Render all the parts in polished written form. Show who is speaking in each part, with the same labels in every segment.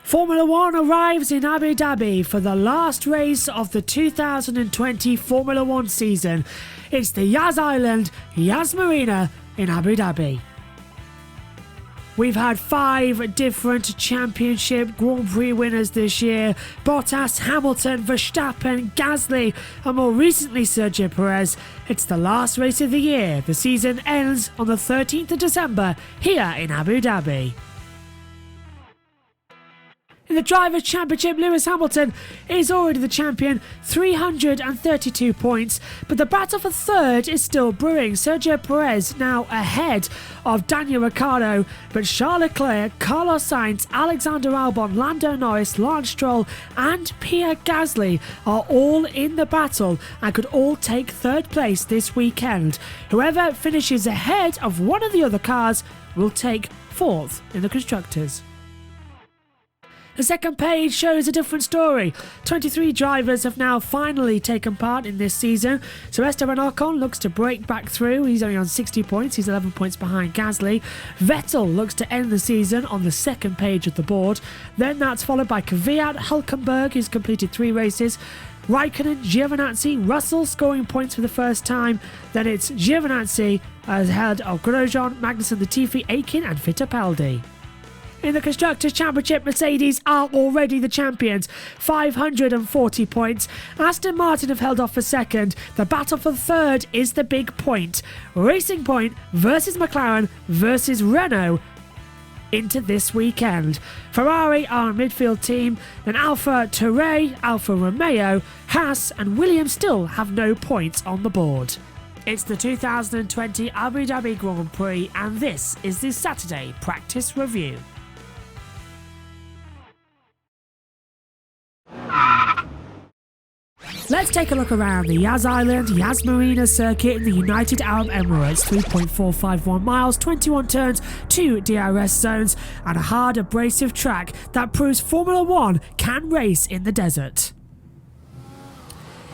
Speaker 1: Formula One arrives in Abu Dhabi for the last race of the 2020 Formula One season. It's the Yas Island, Yas Marina in Abu Dhabi. We've had 5 different championship Grand Prix winners this year. Bottas, Hamilton, Verstappen, Gasly, and more recently Sergio Perez. It's the last race of the year. The season ends on the 13th of December here in Abu Dhabi. In the Drivers' Championship, Lewis Hamilton is already the champion, 332 points, but the battle for third is still brewing. Sergio Perez now ahead of Daniel Ricciardo, but Charles Leclerc, Carlos Sainz, Alexander Albon, Lando Norris, Lance Stroll and Pierre Gasly are all in the battle and could all take third place this weekend. Whoever finishes ahead of one of the other cars will take fourth in the Constructors. The second page shows a different story. 23 drivers have now finally taken part in this season. So Esteban Ocon looks to break back through. He's only on 60 points. He's 11 points behind Gasly. Vettel looks to end the season on the second page of the board. Then that's followed by Kvyat, Hülkenberg, who's completed 3 races. Raikkonen, Giovinazzi, Russell scoring points for the first time. Then it's Giovinazzi ahead of Grosjean, Magnussen, Latifi, Aiken and Fittipaldi. In the Constructors' Championship, Mercedes are already the champions, 540 points. Aston Martin have held off for second. The battle for third is the big point. Racing Point versus McLaren versus Renault into this weekend. Ferrari are a midfield team, then Alfa Tauri, Alfa Romeo, Haas and Williams still have no points on the board. It's the 2020 Abu Dhabi Grand Prix and this is the Saturday Practice Review. Let's take a look around the Yas Island, Yas Marina circuit in the United Arab Emirates. 3.451 miles, 21 turns, 2 DRS zones, and a hard abrasive track that proves Formula One can race in the desert.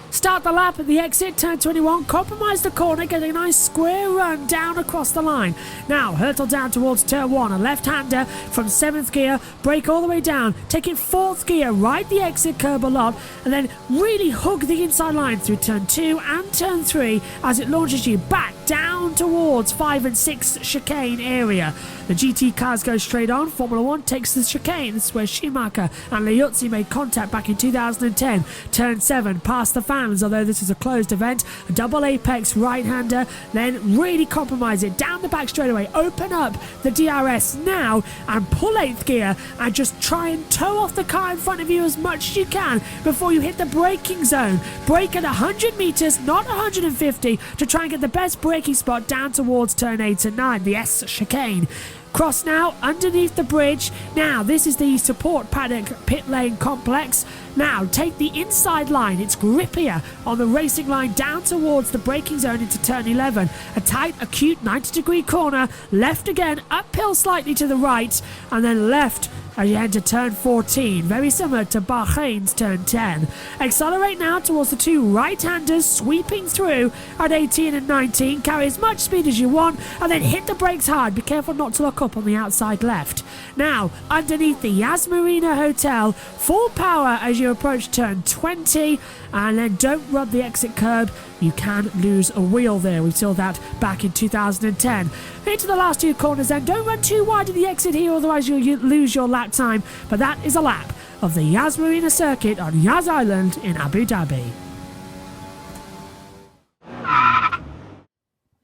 Speaker 1: Start the lap at the exit, turn 21, compromise the corner, getting a nice square run down across the line. Now hurtle down towards turn 1, a left-hander from 7th gear, brake all the way down, taking 4th gear, ride the exit curb a lot, and then really hug the inside line through turn 2 and turn 3 as it launches you back down towards 5 and 6 chicane area. The GT cars go straight on. Formula One takes the chicane. This is where Schumacher and Liuzzi made contact back in 2010. Turn 7, past the fans, although this is a closed event. A double apex right-hander, then really compromise it down the back straightaway. Open up the DRS now and pull 8th gear and just try and tow off the car in front of you as much as you can before you hit the braking zone. Brake at 100 meters, not 150, to try and get the best braking spot down towards turn 8 and 9, the S chicane. Cross now underneath the bridge. Now this is the support paddock pit lane complex. Now take the inside line. It's grippier on the racing line down towards the braking zone into turn 11. A tight, acute 90-degree corner. Left again, uphill slightly to the right, and then left as you enter turn 14, very similar to Bahrain's turn 10. Accelerate now towards the 2 right-handers sweeping through at 18 and 19. Carry as much speed as you want and then hit the brakes hard. Be careful not to lock up on the outside left. Now, underneath the Yas Marina Hotel, full power as you approach turn 20, and then don't rub the exit curb. You can lose a wheel there. We saw that back in 2010. Into the last 2 corners then. Don't run too wide at the exit here, otherwise you'll lose your lap time. But that is a lap of the Yas Marina circuit on Yas Island in Abu Dhabi.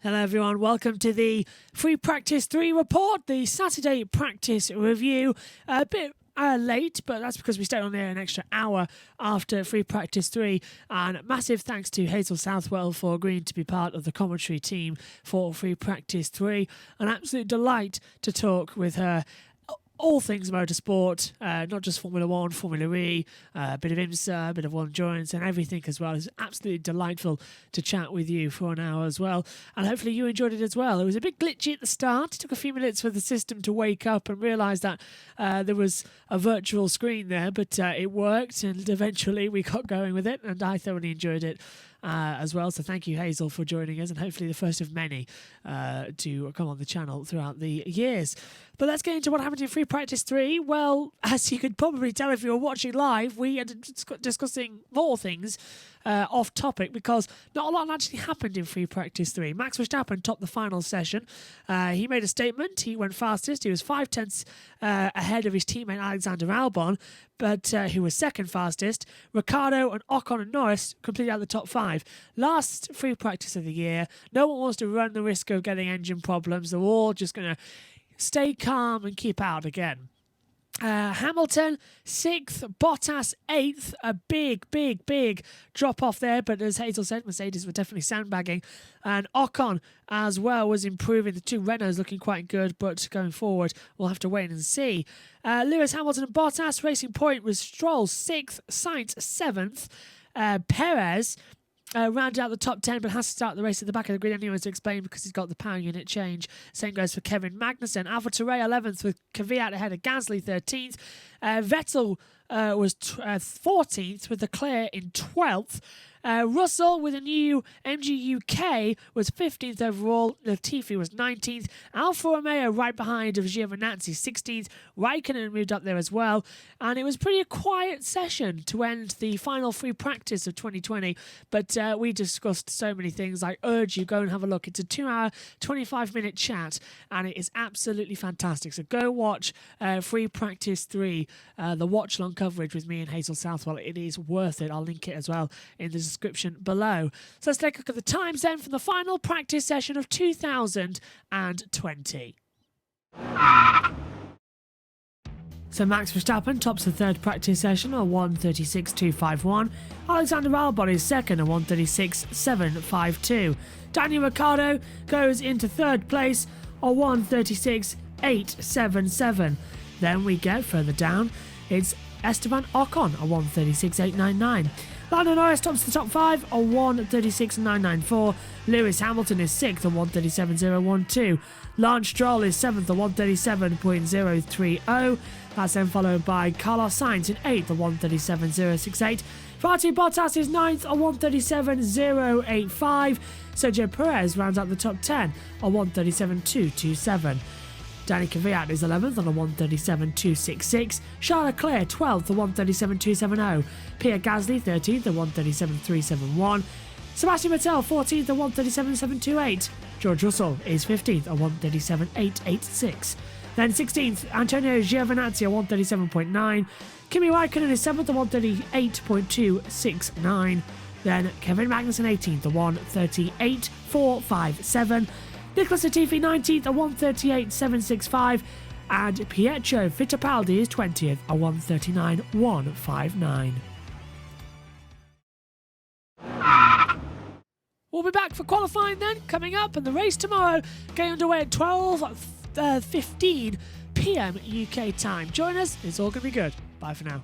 Speaker 1: Hello everyone, welcome to the Free Practice 3 report, the Saturday Practice Review. A bit late, but that's because we stayed on there an extra hour after Free Practice 3, and massive thanks to Hazel Southwell for agreeing to be part of the commentary team for Free Practice 3. An absolute delight to talk with her. All things motorsport, not just Formula One, Formula E, a bit of IMSA, a bit of World Endurance and everything as well. It's absolutely delightful to chat with you for an hour as well. And hopefully you enjoyed it as well. It was a bit glitchy at the start. It took a few minutes for the system to wake up and realise that there was a virtual screen there, but it worked and eventually we got going with it and I thoroughly enjoyed it. as well. So thank you, Hazel, for joining us, and hopefully the first of many to come on the channel throughout the years. But let's get into what happened in Free Practice 3. Well, as you could probably tell if you were watching live, we are discussing more things off topic because not a lot actually happened in Free Practice 3. Max Verstappen topped the final session. He made a statement. He went fastest. He was 5/10 ahead of his teammate Alexander Albon, but who was second fastest. Ricciardo and Ocon and Norris completed out the top 5. Last Free Practice of the year. No one wants to run the risk of getting engine problems. They're all just going to stay calm and keep out again. Hamilton 6th, Bottas 8th, a big drop off there, but as Hazel said, Mercedes were definitely sandbagging, and Ocon as well was improving. The two Renaults looking quite good, but going forward we'll have to wait and see. Lewis Hamilton and Bottas. Racing Point was Stroll 6th, Sainz 7th, Perez rounded out the top 10, but has to start the race at the back of the grid anyways to explain because he's got the power unit change. Same goes for Kevin Magnussen. AlphaTauri 11th with Kvyat ahead of Gasly 13th. Vettel was 14th with Leclerc in 12th. Russell with a new MG UK was 15th overall. Latifi was 19th. Alfa Romeo right behind of Giovinazzi 16th. Raikkonen moved up there as well. And it was pretty a quiet session to end the final Free Practice of 2020. But we discussed so many things. I urge you, go and have a look. It's a 2-hour, 25-minute chat, and it is absolutely fantastic. So go watch Free Practice 3, the watch-long coverage with me and Hazel Southwell. It is worth it. I'll link it as well in the description below. So let's take a look at the times then from the final practice session of 2020. So Max Verstappen tops the third practice session on 1:36.251. Alexander Albon is second on 1:36.752. Daniel Ricciardo goes into third place on 1:36.877. Then we get further down, it's Esteban Ocon on 1:36.899. Lando Norris tops the top 5 on 1:36.994. Lewis Hamilton is 6th on 1:37.012. Lance Stroll is 7th on 1:37.030. That's then followed by Carlos Sainz in 8th on 1:37.068. Valtteri Bottas is 9th on 1:37.085. Sergio Perez rounds out the top 10 on 1:37.227. Danny Kvyat is 11th on a 1:37.266. Charles Leclerc 12th on 1:37.270. Pierre Gasly 13th on 1:37.371. Sebastian Vettel 14th on 1:37.728. George Russell is 15th on 1:37.886. Then 16th, Antonio Giovinazzi on 1:37.9. Kimi Raikkonen is 7th on 1:38.269. Then Kevin Magnussen 18th on 1:38.457. Nicholas Latifi 19th on 1:38.765. And Pietro Fittipaldi is 20th on 1:39.159. We'll be back for qualifying then, coming up, and the race tomorrow getting underway at 12:15 p.m. UK time. Join us, it's all going to be good. Bye for now.